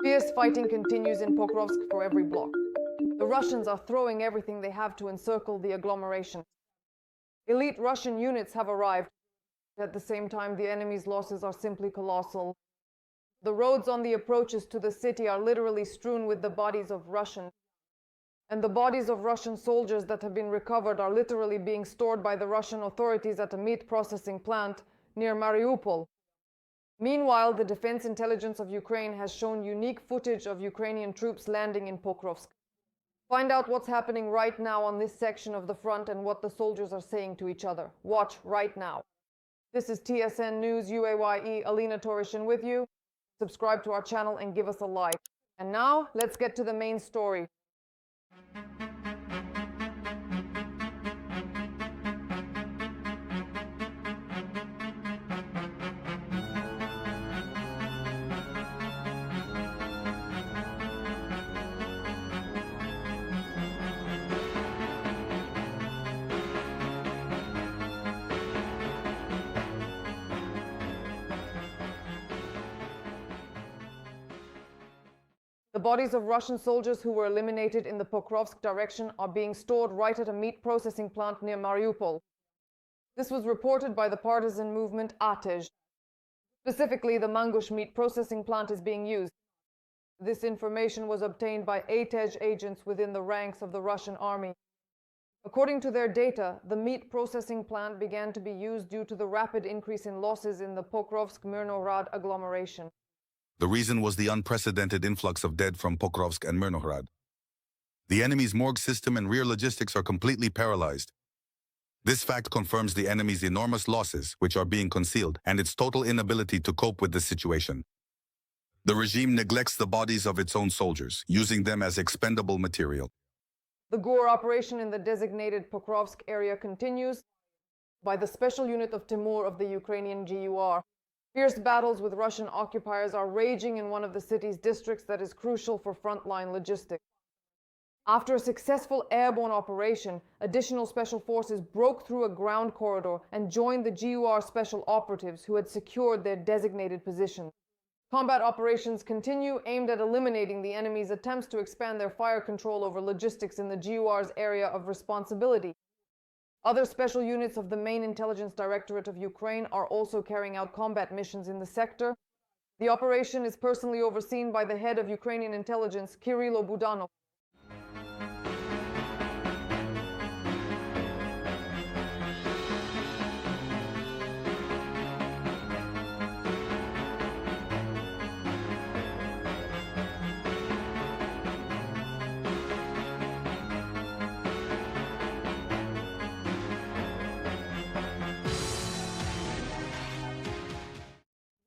Fierce fighting continues in Pokrovsk for every block. The Russians are throwing everything they have to encircle the agglomeration. Elite Russian units have arrived. At the same time, the enemy's losses are simply colossal. The roads on the approaches to the city are literally strewn with the bodies of Russians. And the bodies of Russian soldiers that have been recovered are literally being stored by the Russian authorities at a meat processing plant near Mariupol. Meanwhile, the Defense Intelligence of Ukraine has shown unique footage of Ukrainian troops landing in Pokrovsk. Find out what's happening right now on this section of the front and what the soldiers are saying to each other. Watch right now. This is TSN News UAYE, Alina Torishin with you. Subscribe to our channel and give us a like. And now, let's get to the main story. The bodies of Russian soldiers who were eliminated in the Pokrovsk direction are being stored right at a meat processing plant near Mariupol. This was reported by the partisan movement ATEJ. Specifically, the Mangush meat processing plant is being used. This information was obtained by ATEJ agents within the ranks of the Russian army. According to their data, the meat processing plant began to be used due to the rapid increase in losses in the Pokrovsk-Mirnograd agglomeration. The reason was the unprecedented influx of dead from Pokrovsk and Mirnograd. The enemy's morgue system and rear logistics are completely paralyzed. This fact confirms the enemy's enormous losses, which are being concealed, and its total inability to cope with the situation. The regime neglects the bodies of its own soldiers, using them as expendable material. The GOR operation in the designated Pokrovsk area continues by the special unit of Timur of the Ukrainian GUR. Fierce battles with Russian occupiers are raging in one of the city's districts that is crucial for frontline logistics. After a successful airborne operation, additional special forces broke through a ground corridor and joined the GUR special operatives who had secured their designated positions. Combat operations continue, aimed at eliminating the enemy's attempts to expand their fire control over logistics in the GUR's area of responsibility. Other special units of the Main Intelligence Directorate of Ukraine are also carrying out combat missions in the sector. The operation is personally overseen by the head of Ukrainian intelligence, Kirilo Budanov.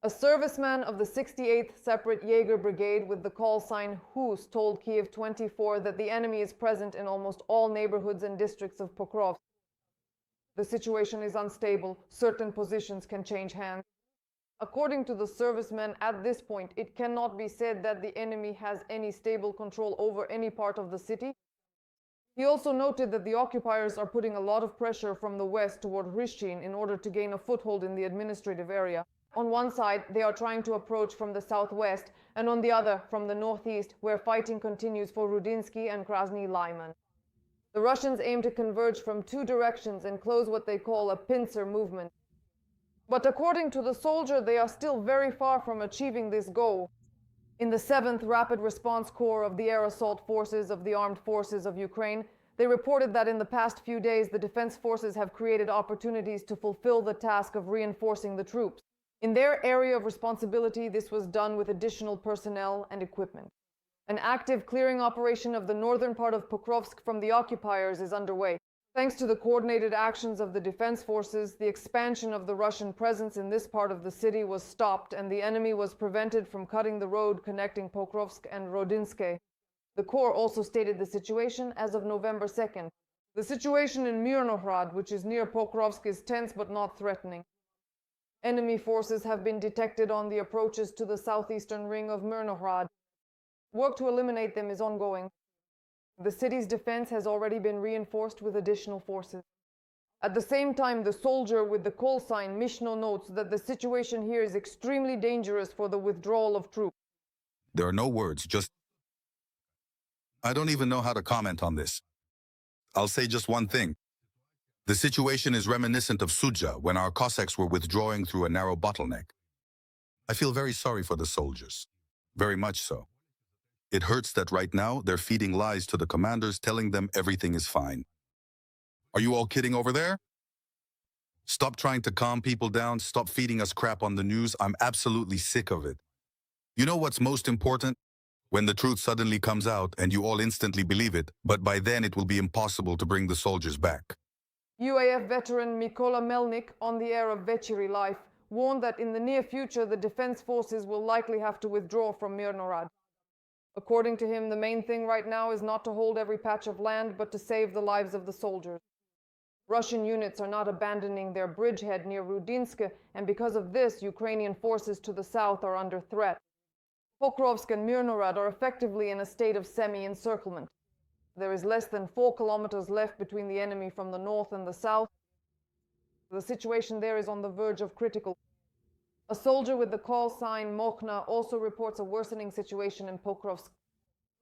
A serviceman of the 68th Separate Jaeger Brigade with the call sign Hus told Kiev 24 that the enemy is present in almost all neighborhoods and districts of Pokrovsk. The situation is unstable. Certain positions can change hands. According to the serviceman, at this point, it cannot be said that the enemy has any stable control over any part of the city. He also noted that the occupiers are putting a lot of pressure from the west toward Rishchin in order to gain a foothold in the administrative area. On one side, they are trying to approach from the southwest, and on the other, from the northeast, where fighting continues for Rudinsky and Krasny Lyman. The Russians aim to converge from two directions and close what they call a pincer movement. But according to the soldier, they are still very far from achieving this goal. In the 7th Rapid Response Corps of the Air Assault Forces of the Armed Forces of Ukraine, they reported that in the past few days, the defense forces have created opportunities to fulfill the task of reinforcing the troops. In their area of responsibility, this was done with additional personnel and equipment. An active clearing operation of the northern part of Pokrovsk from the occupiers is underway. Thanks to the coordinated actions of the defense forces, the expansion of the Russian presence in this part of the city was stopped and the enemy was prevented from cutting the road connecting Pokrovsk and Rodinske. The Corps also stated the situation as of November 2nd. The situation in Mirnograd, which is near Pokrovsk, is tense but not threatening. Enemy forces have been detected on the approaches to the southeastern ring of Mirnograd. Work to eliminate them is ongoing. The city's defense has already been reinforced with additional forces. At the same time, the soldier with the call sign Mishno notes that the situation here is extremely dangerous for the withdrawal of troops. There are no words, just... I don't even know how to comment on this. I'll say just one thing. The situation is reminiscent of Suja when our Cossacks were withdrawing through a narrow bottleneck. I feel very sorry for the soldiers. Very much so. It hurts that right now they're feeding lies to the commanders, telling them everything is fine. Are you all kidding over there? Stop trying to calm people down. Stop feeding us crap on the news. I'm absolutely sick of it. You know what's most important? When the truth suddenly comes out and you all instantly believe it, but by then it will be impossible to bring the soldiers back. UAF veteran Mykola Melnik, on the air of Večeri Life, warned that in the near future the defense forces will likely have to withdraw from Mirnograd. According to him, the main thing right now is not to hold every patch of land, but to save the lives of the soldiers. Russian units are not abandoning their bridgehead near Rudinsk, and because of this, Ukrainian forces to the south are under threat. Pokrovsk and Mirnograd are effectively in a state of semi-encirclement. There is less than 4 kilometers left between the enemy from the north and the south. The situation there is on the verge of critical. A soldier with the call sign Mokhna also reports a worsening situation in Pokrovsk.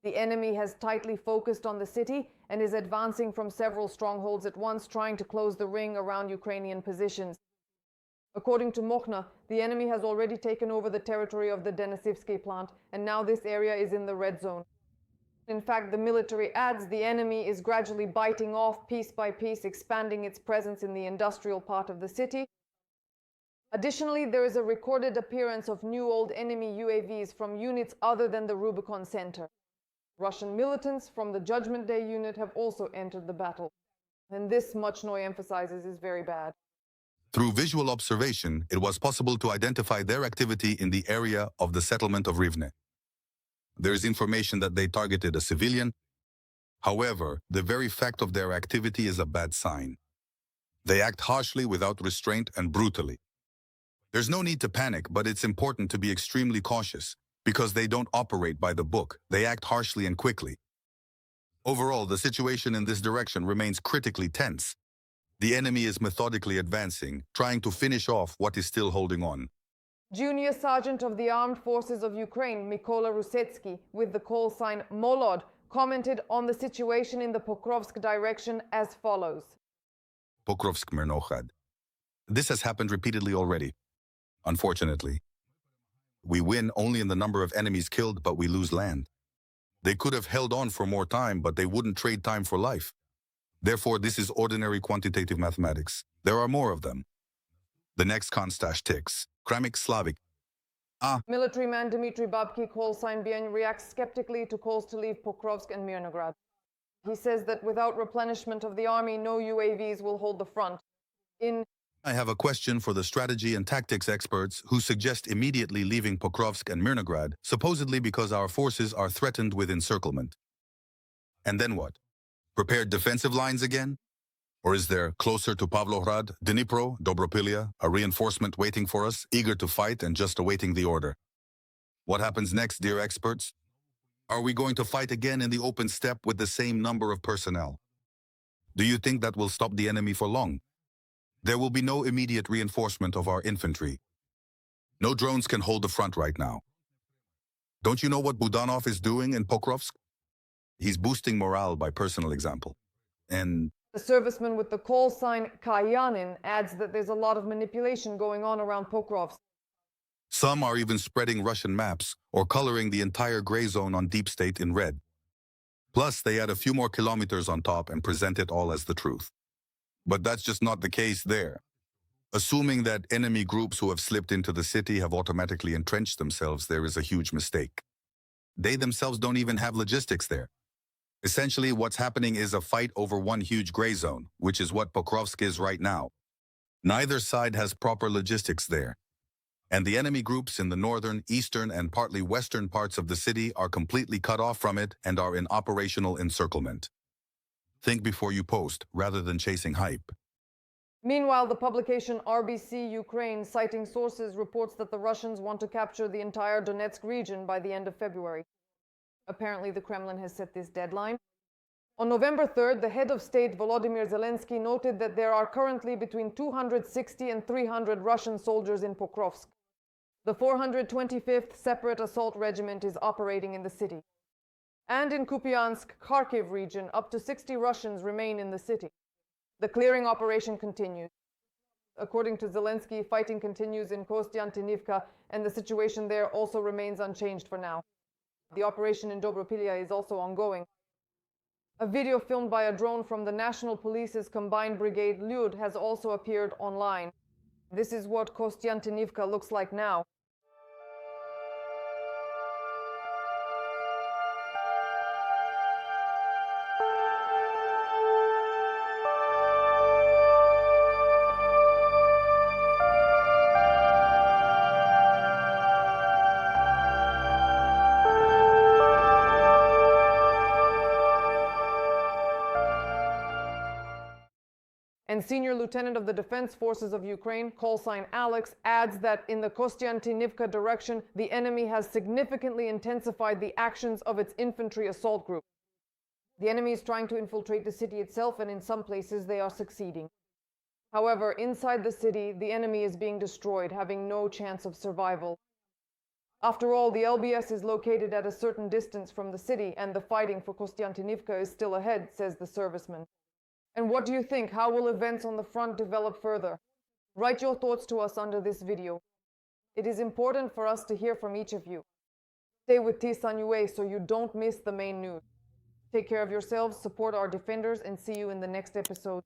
The enemy has tightly focused on the city and is advancing from several strongholds at once, trying to close the ring around Ukrainian positions. According to Mokhna, the enemy has already taken over the territory of the Denisivsky plant, and now this area is in the red zone. In fact, the military adds the enemy is gradually biting off piece by piece, expanding its presence in the industrial part of the city. Additionally, there is a recorded appearance of new old enemy UAVs from units other than the Rubicon Center. Russian militants from the Judgment Day unit have also entered the battle. And this, Muchnoy emphasizes, is very bad. Through visual observation, it was possible to identify their activity in the area of the settlement of Rivne. There is information that they targeted a civilian. However, the very fact of their activity is a bad sign. They act harshly, without restraint, and brutally. There's no need to panic, but it's important to be extremely cautious, because they don't operate by the book. They act harshly and quickly. Overall, the situation in this direction remains critically tense. The enemy is methodically advancing, trying to finish off what is still holding on. Junior Sergeant of the Armed Forces of Ukraine, Mykola Rusetsky, with the call sign Molod, commented on the situation in the Pokrovsk direction as follows. Pokrovsk, Mirnograd. This has happened repeatedly already. Unfortunately, we win only in the number of enemies killed, but we lose land. They could have held on for more time, but they wouldn't trade time for life. Therefore, this is ordinary quantitative mathematics. There are more of them. The next constash ticks. Kramik Slavic. Military man Dmitry Babky, call sign Bien, reacts skeptically to calls to leave Pokrovsk and Mirnograd. He says that without replenishment of the army, no UAVs will hold the front. I have a question for the strategy and tactics experts who suggest immediately leaving Pokrovsk and Mirnograd, supposedly because our forces are threatened with encirclement. And then what? Prepared defensive lines again? Or is there, closer to Pavlograd, Dnipro, Dobropilya, a reinforcement waiting for us, eager to fight and just awaiting the order? What happens next, dear experts? Are we going to fight again in the open steppe with the same number of personnel? Do you think that will stop the enemy for long? There will be no immediate reinforcement of our infantry. No drones can hold the front right now. Don't you know what Budanov is doing in Pokrovsk? He's boosting morale by personal example. And the serviceman with the call sign Kayanin adds that there's a lot of manipulation going on around Pokrovsk. some are even spreading Russian maps or coloring the entire gray zone on deep state in red. Plus, they add a few more kilometers on top and present it all as the truth. But that's just not the case there. Assuming that enemy groups who have slipped into the city have automatically entrenched themselves, there is a huge mistake. They themselves don't even have logistics there. Essentially, what's happening is a fight over one huge gray zone, which is what Pokrovsk is right now. Neither side has proper logistics there. And the enemy groups in the northern, eastern, and partly western parts of the city are completely cut off from it and are in operational encirclement. Think before you post, rather than chasing hype. Meanwhile, the publication RBC Ukraine, citing sources, reports that the Russians want to capture the entire Donetsk region by the end of February. Apparently, the Kremlin has set this deadline. On November 3rd, the head of state, Volodymyr Zelensky, noted that there are currently between 260 and 300 Russian soldiers in Pokrovsk. The 425th Separate Assault Regiment is operating in the city. And in Kupiansk, Kharkiv region, up to 60 Russians remain in the city. The clearing operation continues. According to Zelensky, fighting continues in Kostiantynivka, and the situation there also remains unchanged for now. The operation in Dobropilya is also ongoing. A video filmed by a drone from the National Police's Combined Brigade Lyud has also appeared online. This is what Kostiantynivka looks like now. And Senior Lieutenant of the Defense Forces of Ukraine, callsign Alex, adds that in the Kostiantynivka direction, the enemy has significantly intensified the actions of its infantry assault group. The enemy is trying to infiltrate the city itself, and in some places they are succeeding. However, inside the city, the enemy is being destroyed, having no chance of survival. After all, the LBS is located at a certain distance from the city, and the fighting for Kostiantynivka is still ahead, says the serviceman. And what do you think? How will events on the front develop further? Write your thoughts to us under this video. It is important for us to hear from each of you. Stay with TSN.ua so you don't miss the main news. Take care of yourselves, support our defenders, and see you in the next episode.